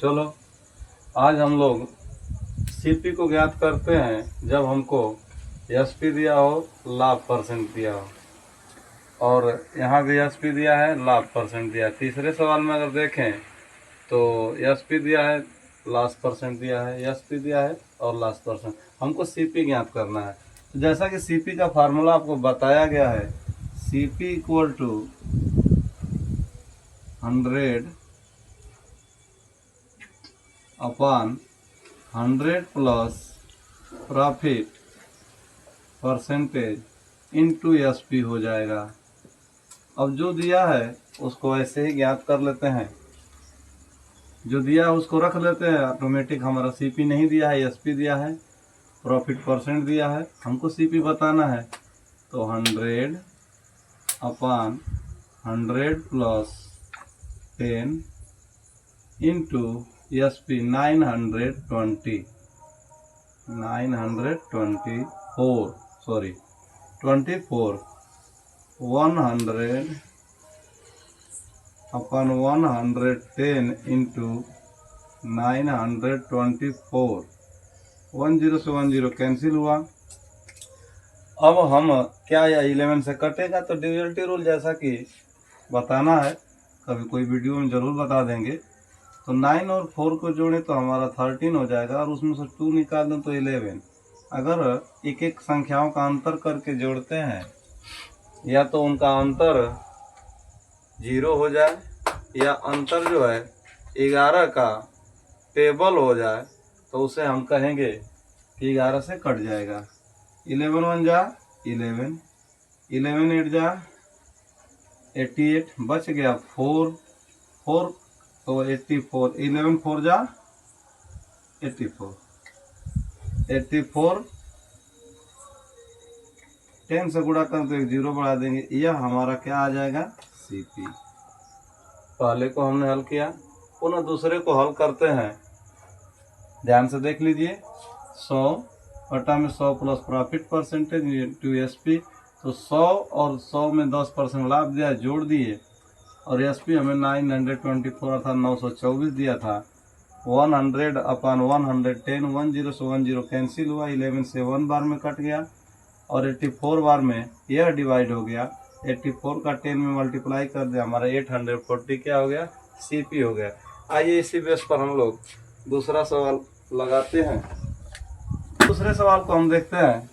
चलो आज हम लोग सीपी को ज्ञात करते हैं जब हमको एसपी दिया हो, लाभ परसेंट दिया हो, और यहाँ भी एसपी दिया है, लाभ परसेंट दिया है। तीसरे सवाल में अगर देखें तो एसपी दिया है, लास्ट परसेंट दिया है, एसपी दिया है और लास्ट परसेंट। हमको सीपी ज्ञात करना है। तो जैसा कि सीपी का फार्मूला आपको बताया गया है, CP equal to 100 upon 100 plus profit percentage into SP हो जाएगा। अब जो दिया है उसको ऐसे ही ज्ञात कर लेते हैं, जो दिया है उसको रख लेते हैं ऑटोमेटिक। हमारा सीपी नहीं दिया है, एसपी दिया है, प्रॉफिट परसेंट दिया है, हमको सीपी बताना है। तो 100 अपॉन 100 प्लस 10 इंटू एसपी 924 24 100 अपन 110 इंटू 924 10 से 10 कैंसिल हुआ। अब हम क्या या 11 से कटेगा तो डिविजलिटी रूल जैसा कि बताना है, कभी कोई वीडियो में ज़रूर बता देंगे। तो 9 और 4 को जोड़े तो हमारा 13 हो जाएगा और उसमें से 2 निकाल दें तो 11। अगर एक एक संख्याओं का अंतर करके जोड़ते हैं, या तो उनका अंतर 0 हो जाए या अंतर जो है 11 का टेबल हो जाए, तो उसे हम कहेंगे कि 11 से कट जाएगा। 11 1 जा 11, 11 8 जा 88, बच गया 4 4 तो 84, 11 4 जा 84, 84 10 से गुणा कर तो एक 0 बढ़ा देंगे। यह हमारा क्या आ जाएगा, सीपी। पहले को हमने हल किया, पुनः दूसरे को हल करते हैं। ध्यान से देख लीजिए, 100 बटा में 100 plus profit percentage to SP. तो 100 और 100 में 10% लाभ दिया, जोड़ दिए, और एसपी हमें 924 अर्थात 924 दिया था। 100 अपॉन 110 10 से 10 कैंसिल हुआ, 11 से 1 बार में कट गया और 84 बार में यह डिवाइड हो गया। 84 का 10 में मल्टीप्लाई कर दिया, हमारा 840 क्या हो गया, सीपी हो गया। आइए इसी बेस पर हम लोग दूसरा सवाल लगाते हैं। दूसरे सवाल को हम देखते हैं।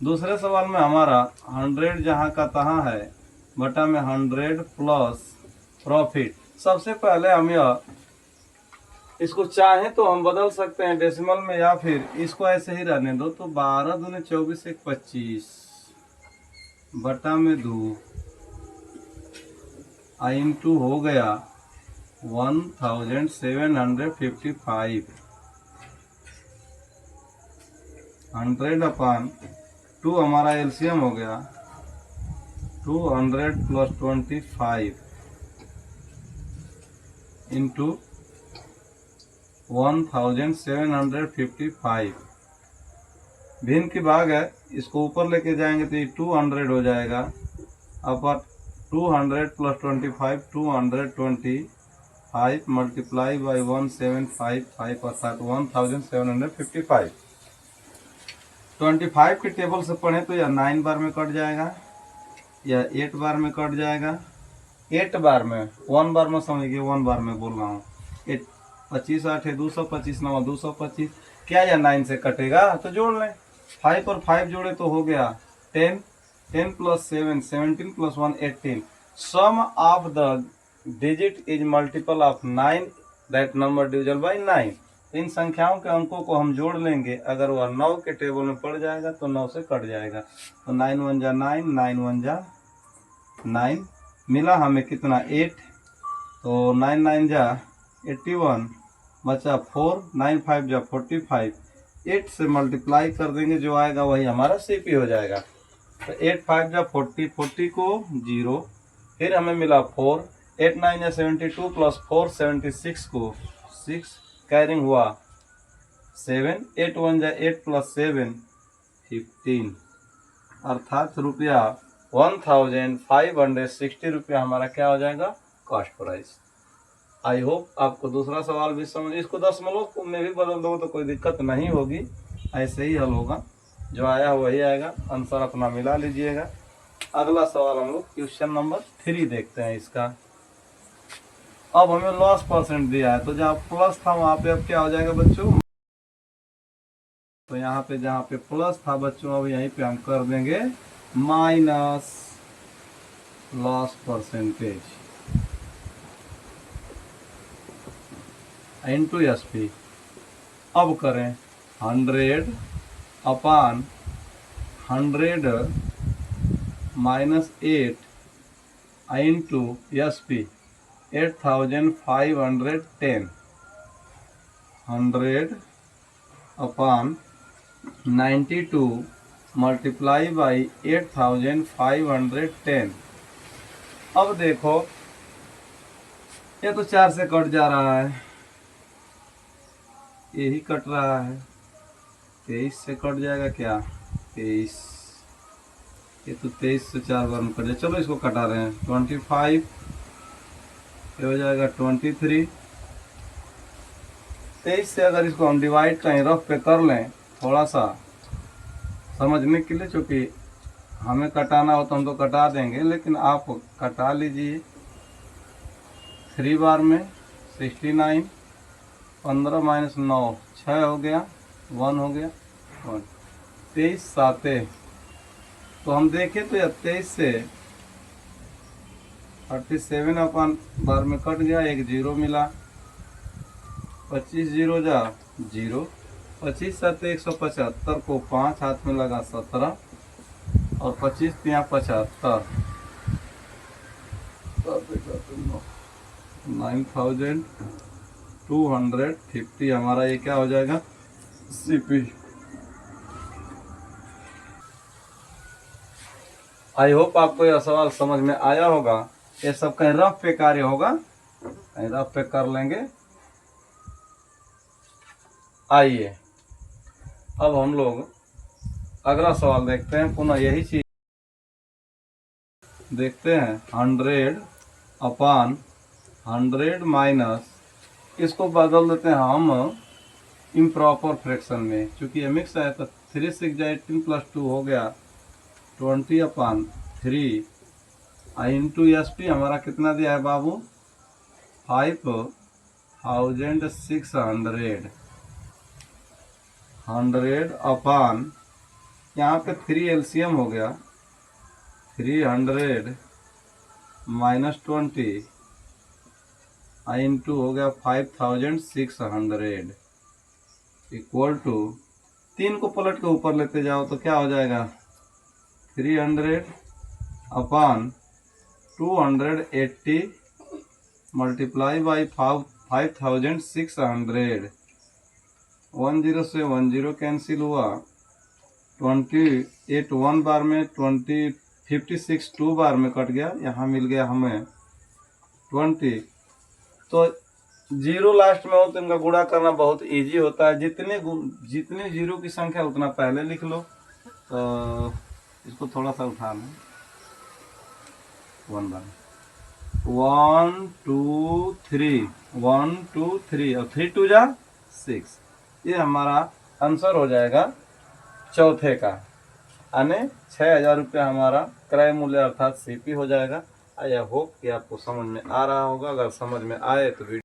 दूसरे सवाल में हमारा 100 जहाँ का तहाँ है, बटा में 100 प्लस प्रॉफिट। सबसे पहले हम यह इसको चाहें तो हम बदल सकते हैं डेसिमल में, या फिर इसको ऐसे ही रहने दो। तो 12 दूनी 24 1 25 बटा में 2 इंटू हो गया 1755। 100 अपॉन 2 हमारा एलसीएम हो गया 200 प्लस 25 इंटू 1755। भिन्न की भाग है, इसको ऊपर लेके जाएंगे तो ये 200 हो जाएगा। अपर 200 प्लस 25 225 मल्टीप्लाई बाई 1755 अर्थात 1755। 25 के टेबल से पढ़ें तो यह 9 बार में कट जाएगा, या 8 बार में कट जाएगा। 8 बार में, 1 बार में समझिए, 1 बार में बोल रहा हूँ। 25 8 है 225 9 225। क्या यह 9 से कटेगा, तो जोड़ लें। 5 और 5 जोड़े तो हो गया 10, 10 plus 7 17 plus 1 18। Sum of the digit is multiple of 9, that number divisible by 9। इन संख्याओं के अंकों को हम जोड़ लेंगे, अगर वह 9 के टेबल में पड़ जाएगा तो 9 से कट जाएगा। तो 9 1 जा 9, 9 1 जा 9, मिला हमें कितना 8। तो 9 9 जा 81, बचा 4, 9 5 जा 45। 8 से मल्टीप्लाई कर देंगे, जो आएगा वही हमारा सीपी हो जाएगा। तो 8 5 जा 40, 40 को 0, फिर हमें मिला 4, 8 9 जा 72 प्लस 4 76 को 6 कैरिंग हुआ 7, 8 1 जा 8 प्लस 7 15, अर्थात रुपया 1560 रुपया हमारा क्या हो जाएगा, कॉस्ट प्राइस। आई होप आपको दूसरा सवाल भी समझ, इसको दशमलव में भी बदल दो तो कोई दिक्कत नहीं होगी, ऐसे ही हल होगा, जो आया वही आएगा, आंसर अपना मिला लीजिएगा। अगला सवाल हम लोग क्वेश्चन नंबर 3 देखते हैं इसका। अब हमें लॉस परसेंट दिया है, तो जहाँ प्लस था वहाँ पे अब क्या हो जाएगा बच्चों, तो यहाँ पे जहाँ पे प्लस था बच्चों अब यहीं पे हम कर देंगे minus loss percentage into S P. अब करें 100 अपान 100 minus 8 into S P 8510, 100 upon 92 multiply by 8510। अब देखो ये तो 4 से कट जा रहा है, यही कट रहा है, 23 से कट जाएगा क्या, 23, ये तो 23 से 4 बार में कट जाए, चलो इसको कटा रहे हैं, 25 ये हो जाएगा 23। 23 से अगर इसको हम डिवाइड कहीं रफ पे कर लें थोड़ा सा समझने के लिए, चूँकि हमें कटाना हो तो हम तो कटा देंगे, लेकिन आप कटा लीजिए। 3 बार में 69, 15 माइनस 9 6 हो गया, 1 हो गया, 1, 23 7, तो हम देखें तो यह 23 से 37 अपन बार में कट गया, एक जीरो मिला, 25 जीरो जा 0, 25 7 175 को 5 हाथ में लगा 17, और 25 तिया 75, 9250 हमारा ये क्या हो जाएगा सीपी। आई होप आपको यह सवाल समझ में आया होगा। ये सब कहीं रफ पे कार्य होगा, कहीं रफ पे कर लेंगे। आइए अब हम लोग अगला सवाल देखते हैं, पुनः यही चीज देखते हैं। 100 अपान 100 माइनस, इसको बदल देते हैं हम इम्प्रॉपर फ्रैक्शन में, क्योंकि ये मिक्स है तो 3 6 18 प्लस 2 हो गया 20 अपान 3 इंटू एस पी हमारा कितना दिया है बाबू 5600, 100 अपान यहाँ पे 3 एलसीएम हो गया, 300 माइनस 20 इंटू हो गया 5600 इक्वल टू 3 को पलट के ऊपर लेते जाओ तो क्या हो जाएगा 300 अपान 280 मल्टीप्लाई बाई 5600, 10 से 10 कैंसिल हुआ, 28 1 बार में 56 2 बार में कट गया, यहाँ मिल गया हमें 20। तो जीरो लास्ट में हो तो इनका गुणा करना बहुत इजी होता है, जितने जीरो की संख्या उतना पहले लिख लो। तो इसको थोड़ा सा उठा लें, 1 बार 1 2 3 1 2 3 और 3 2 जा 6, ये हमारा आंसर हो जाएगा चौथे का, यानी 6000 रुपया हमारा क्रय मूल्य अर्थात सीपी हो जाएगा। आई होप कि आपको समझ में आ रहा होगा। अगर समझ में आए तो